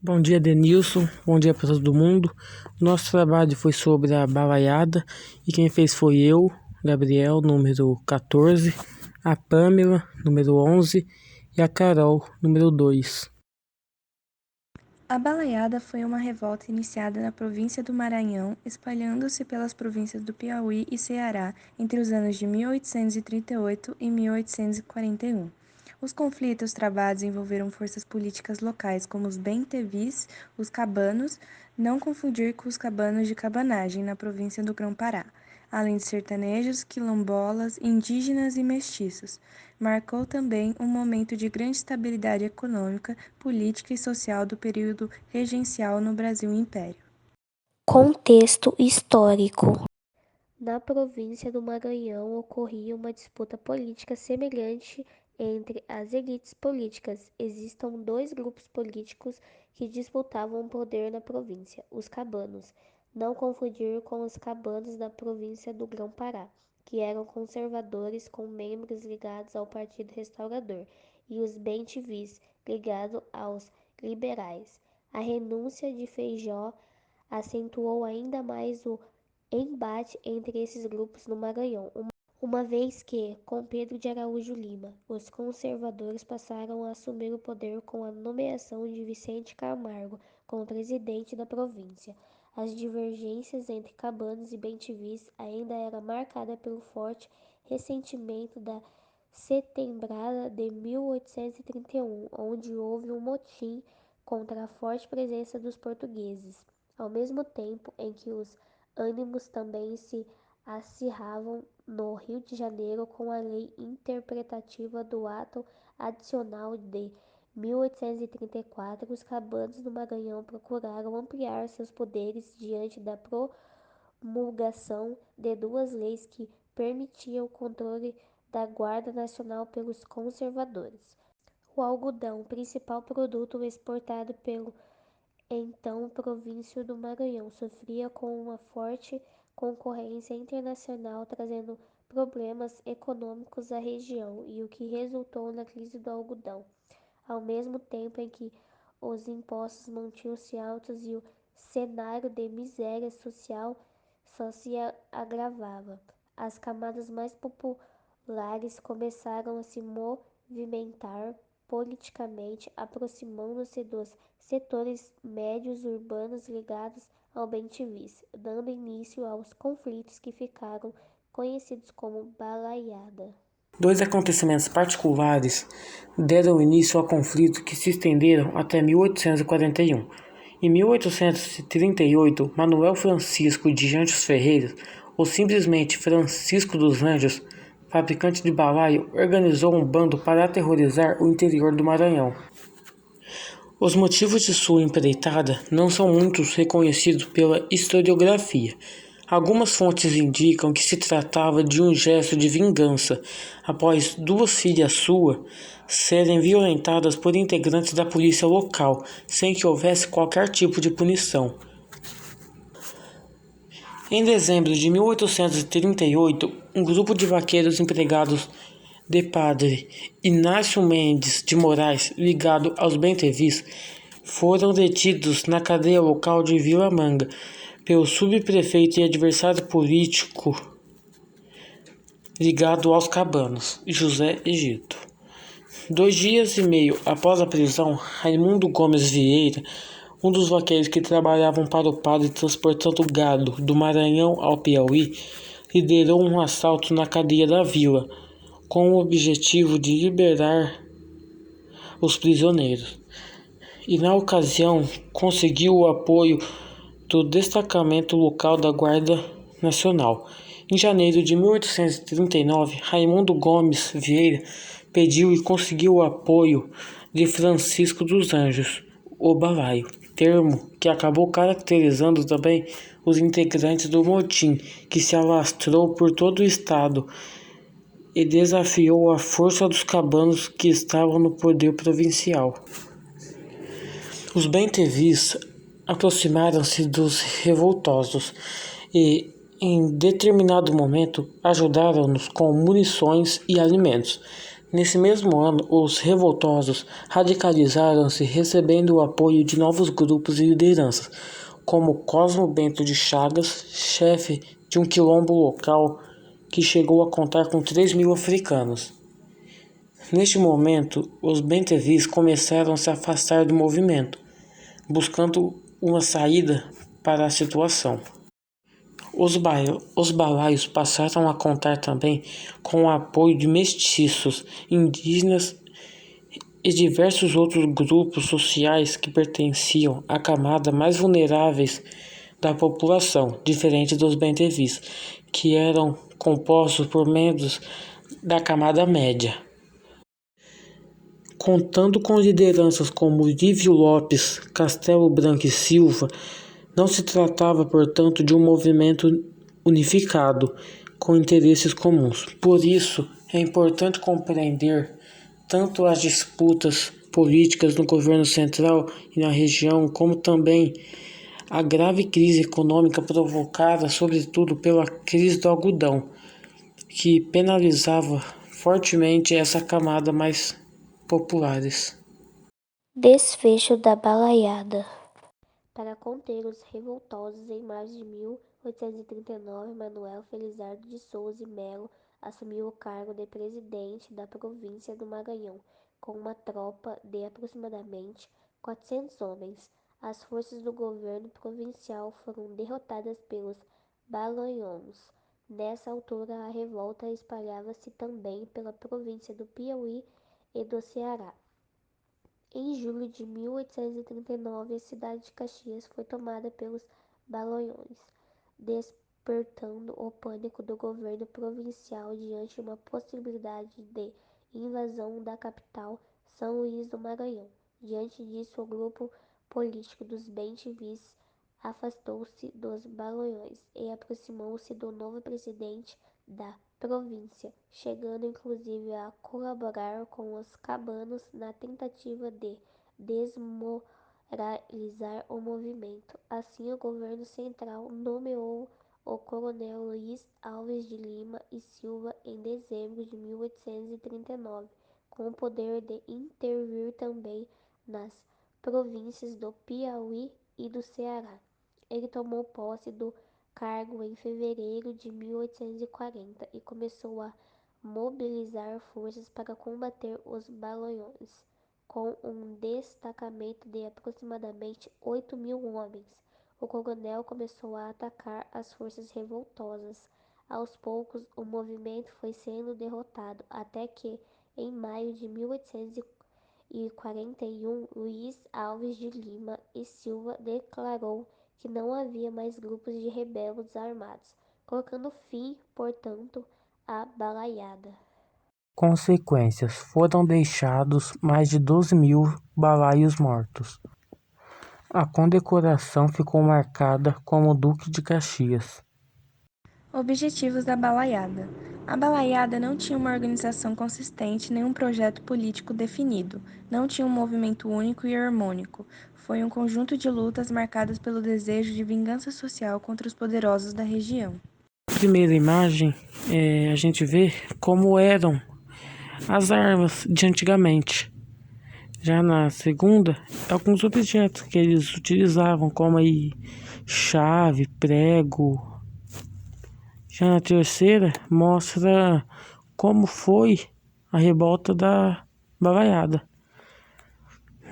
Bom dia, Denilson. Bom dia para todo mundo. O nosso trabalho foi sobre a balaiada e quem fez foi eu, Gabriel, número 14, a Pamela, número 11 e a Carol, número 2. A balaiada foi uma revolta iniciada na província do Maranhão, espalhando-se pelas províncias do Piauí e Ceará entre os anos de 1838 e 1841. Os conflitos travados envolveram forças políticas locais como os bem-te-vis, os cabanos, não confundir com os cabanos de cabanagem na província do Grão-Pará, além de sertanejos, quilombolas, indígenas e mestiços. Marcou também um momento de grande estabilidade econômica, política e social do período regencial no Brasil Império. Contexto histórico. Na província do Maranhão ocorria uma disputa política semelhante entre as elites políticas. Existam dois grupos políticos que disputavam o poder na província: os cabanos, não confundir com os cabanos da província do Grão-Pará, que eram conservadores com membros ligados ao Partido Restaurador, e os bem-te-vis, ligados aos liberais. A renúncia de Feijó acentuou ainda mais o embate entre esses grupos no Maranhão, uma vez que, com Pedro de Araújo Lima, os conservadores passaram a assumir o poder com a nomeação de Vicente Camargo como presidente da província. As divergências entre cabanos e bem-te-vis ainda era marcada pelo forte ressentimento da Setembrada de 1831, onde houve um motim contra a forte presença dos portugueses, ao mesmo tempo em que os ânimos também se acirravam no Rio de Janeiro com a lei interpretativa do Ato Adicional de 1834, os cabanos do Maranhão procuraram ampliar seus poderes diante da promulgação de duas leis que permitiam o controle da Guarda Nacional pelos conservadores. O algodão, principal produto exportado pelo então província do Maranhão, sofria com uma forte concorrência internacional, trazendo problemas econômicos à região, e o que resultou na crise do algodão, ao mesmo tempo em que os impostos mantinham-se altos e o cenário de miséria social só se agravava. As camadas mais populares começaram a se movimentar politicamente, aproximando-se dos setores médios urbanos ligados ao bem-te-vis, dando início aos conflitos que ficaram conhecidos como balaiada. Dois acontecimentos particulares deram início a conflitos que se estenderam até 1841. Em 1838, Manuel Francisco de Anjos Ferreira, ou simplesmente Francisco dos Anjos, fabricante de balaio, organizou um bando para aterrorizar o interior do Maranhão. Os motivos de sua empreitada não são muito reconhecidos pela historiografia. Algumas fontes indicam que se tratava de um gesto de vingança após duas filhas suas serem violentadas por integrantes da polícia local, sem que houvesse qualquer tipo de punição. Em dezembro de 1838, um grupo de vaqueiros empregados de Padre Inácio Mendes de Moraes, ligado aos bem-te-vis, foram detidos na cadeia local de Vila Manga pelo subprefeito e adversário político ligado aos cabanos, José Egito. 2 dias e meio após a prisão, Raimundo Gomes Vieira, um dos vaqueiros que trabalhavam para o padre transportando gado do Maranhão ao Piauí, liderou um assalto na cadeia da vila, com o objetivo de liberar os prisioneiros. E na ocasião conseguiu o apoio do destacamento local da Guarda Nacional. Em janeiro de 1839, Raimundo Gomes Vieira pediu e conseguiu o apoio de Francisco dos Anjos, o balaio, termo que acabou caracterizando também os integrantes do motim, que se alastrou por todo o estado e desafiou a força dos cabanos que estavam no poder provincial. Os bem-te-vis aproximaram-se dos revoltosos e, em determinado momento, ajudaram-nos com munições e alimentos. Nesse mesmo ano, os revoltosos radicalizaram-se, recebendo o apoio de novos grupos e lideranças, como Cosmo Bento de Chagas, chefe de um quilombo local que chegou a contar com 3.000 africanos. Neste momento, os bentevis começaram a se afastar do movimento, buscando uma saída para a situação. Os balaios passaram a contar também com o apoio de mestiços, indígenas e diversos outros grupos sociais que pertenciam à camada mais vulneráveis da população, diferente dos bentevis, que eram compostos por membros da camada média. Contando com lideranças como Lívio Lopes, Castelo Branco e Silva, não se tratava, portanto, de um movimento unificado, com interesses comuns. Por isso, é importante compreender tanto as disputas políticas no governo central e na região, como também a grave crise econômica provocada, sobretudo, pela crise do algodão, que penalizava fortemente essa camada mais populares. Desfecho da balaiada. Para conter os revoltosos, em março de 1839, Manuel Felizardo de Souza e Melo assumiu o cargo de presidente da província do Maranhão, com uma tropa de aproximadamente 400 homens. As forças do governo provincial foram derrotadas pelos Balaionos. Nessa altura, a revolta espalhava-se também pela província do Piauí e do Ceará. Em julho de 1839, a cidade de Caxias foi tomada pelos Balaões, despertando o pânico do governo provincial diante de uma possibilidade de invasão da capital, São Luís do Maranhão. Diante disso, o grupo político dos bem-te-vis afastou-se dos Balaões e aproximou-se do novo presidente da província, chegando inclusive a colaborar com os cabanos na tentativa de desmoralizar o movimento. Assim, o governo central nomeou o coronel Luiz Alves de Lima e Silva em dezembro de 1839, com o poder de intervir também nas províncias do Piauí e do Ceará. Ele tomou posse do cargo em fevereiro de 1840 e começou a mobilizar forças para combater os Balaões, com um destacamento de aproximadamente 8.000 homens. O coronel começou a atacar as forças revoltosas. Aos poucos, o movimento foi sendo derrotado, até que, em maio de 1841, Luiz Alves de Lima e Silva declarou que não havia mais grupos de rebeldes armados, colocando fim, portanto, à balaiada. Consequências: foram deixados mais de 12.000 balaios mortos. A condecoração ficou marcada como Duque de Caxias. Objetivos da balaiada. A balaiada não tinha uma organização consistente nem um projeto político definido, não tinha um movimento único e harmônico. Foi um conjunto de lutas marcadas pelo desejo de vingança social contra os poderosos da região. Na primeira imagem, a gente vê como eram as armas de antigamente. Já na segunda, alguns objetos que eles utilizavam, como aí chave, prego. Já na terceira, mostra como foi a revolta da balaiada.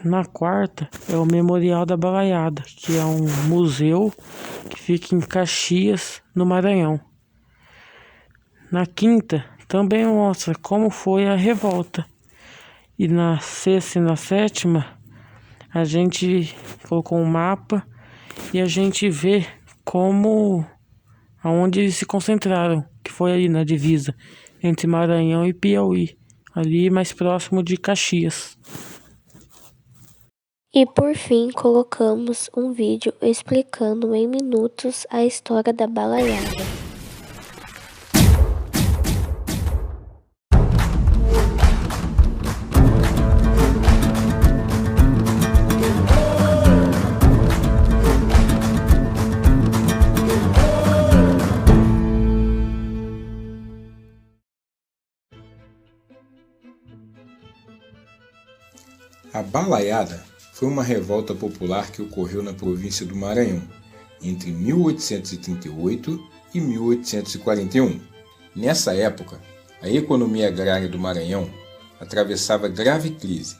Na quarta, é o Memorial da Balaiada, que é um museu que fica em Caxias, no Maranhão. Na quinta, também mostra como foi a revolta. E na sexta e na sétima, a gente colocou um mapa e a gente vê aonde eles se concentraram, que foi ali na divisa entre Maranhão e Piauí, ali mais próximo de Caxias. E por fim, colocamos um vídeo explicando em minutos a história da balaiada. A Balaiada foi uma revolta popular que ocorreu na província do Maranhão entre 1838 e 1841. Nessa época, a economia agrária do Maranhão atravessava grave crise.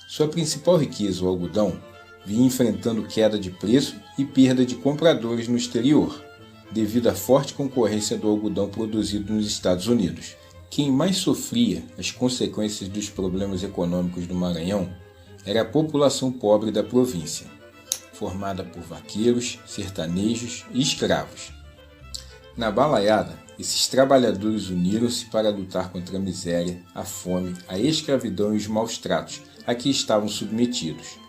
Sua principal riqueza, o algodão, vinha enfrentando queda de preço e perda de compradores no exterior, devido à forte concorrência do algodão produzido nos Estados Unidos. Quem mais sofria as consequências dos problemas econômicos do Maranhão era a população pobre da província, formada por vaqueiros, sertanejos e escravos. Na Balaiada, esses trabalhadores uniram-se para lutar contra a miséria, a fome, a escravidão e os maus-tratos a que estavam submetidos.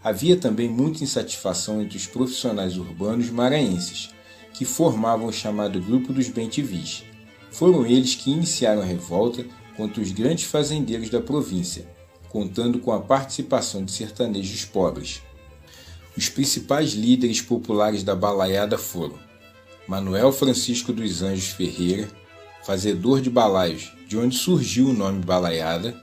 Havia também muita insatisfação entre os profissionais urbanos maranhenses, que formavam o chamado Grupo dos Bem-te-vis. Foram eles que iniciaram a revolta contra os grandes fazendeiros da província, contando com a participação de sertanejos pobres. Os principais líderes populares da Balaiada foram Manuel Francisco dos Anjos Ferreira, fazedor de balaios, de onde surgiu o nome Balaiada,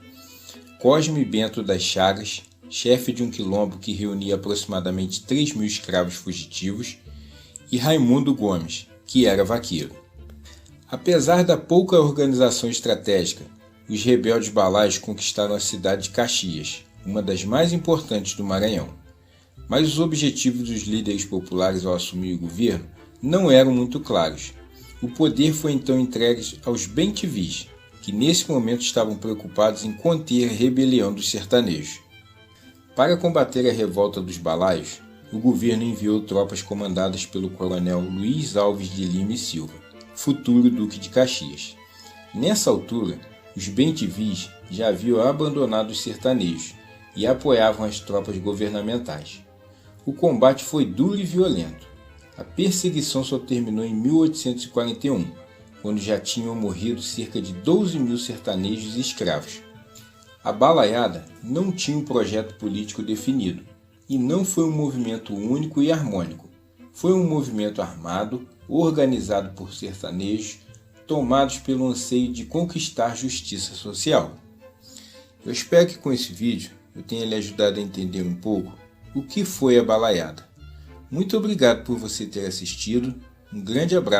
Cosme Bento das Chagas, chefe de um quilombo que reunia aproximadamente 3.000 escravos fugitivos, e Raimundo Gomes, que era vaqueiro. Apesar da pouca organização estratégica, os rebeldes balaios conquistaram a cidade de Caxias, uma das mais importantes do Maranhão. Mas os objetivos dos líderes populares ao assumir o governo não eram muito claros. O poder foi então entregue aos bem-te-vis, que nesse momento estavam preocupados em conter a rebelião dos sertanejos. Para combater a revolta dos balaios, o governo enviou tropas comandadas pelo coronel Luiz Alves de Lima e Silva, futuro Duque de Caxias. Nessa altura, os bem-te-vis já haviam abandonado os sertanejos e apoiavam as tropas governamentais. O combate foi duro e violento. A perseguição só terminou em 1841, quando já tinham morrido cerca de 12.000 sertanejos e escravos. A Balaiada não tinha um projeto político definido e não foi um movimento único e harmônico. Foi um movimento armado, organizado por sertanejos, tomados pelo anseio de conquistar justiça social. Eu espero que com esse vídeo eu tenha lhe ajudado a entender um pouco o que foi a Balaiada. Muito obrigado por você ter assistido, um grande abraço.